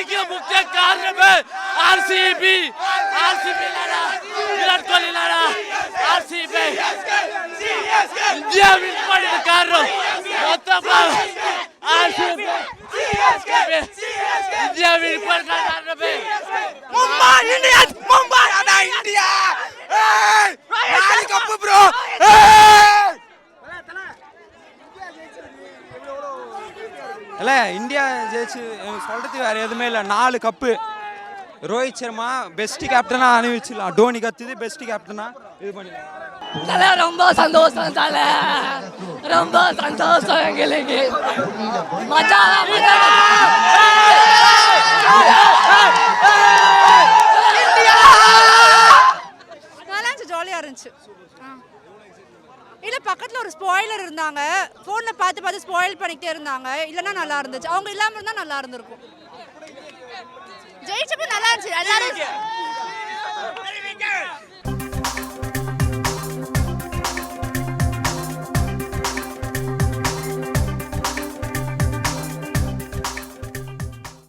தோல்விக்கு முக்கிய காரணமே RCB. Virat Kohli RCB India win பண்ணது காரணம் மொத்தமா ஆர்சிபி. இந்தியா வின் பண்ணது காரணமே மும்பை இந்தியன்ஸ். மும்பை அடா இந்தியா. நாலு கப் ப்ரோ. இல்லை இந்தியா ஜெயிச்சு சொல்கிறதுக்கு வேறு எதுவுமே இல்லை. 4 கப்பு. ரோஹித் சர்மா பெஸ்ட் கேப்டனாக அனுபவிச்சிடலாம். டோனி கத்துது பெஸ்ட் கேப்டனாக இது பண்ணிடலாம். தலை ரொம்ப சந்தோஷம் தலை, ரொம்ப சந்தோஷம் எங்களுக்கு. மஜா நல்லா இருந்துச்சு, ஜாலியாக இருந்துச்சு. இல்லை பக்கத்தில் ஒரு ஸ்பாயிலர் இருந்தாங்க, ஃபோனில் பார்த்து ஸ்பாயில் பண்ணிக்கிட்டே இருந்தாங்க. இல்லைன்னா நல்லா இருந்துச்சு. அவங்க இல்லாமல் இருந்தால் நல்லா இருந்திருக்கும். ஜெயிச்சப்போ நல்லா இருந்துச்சு. எல்லாரும்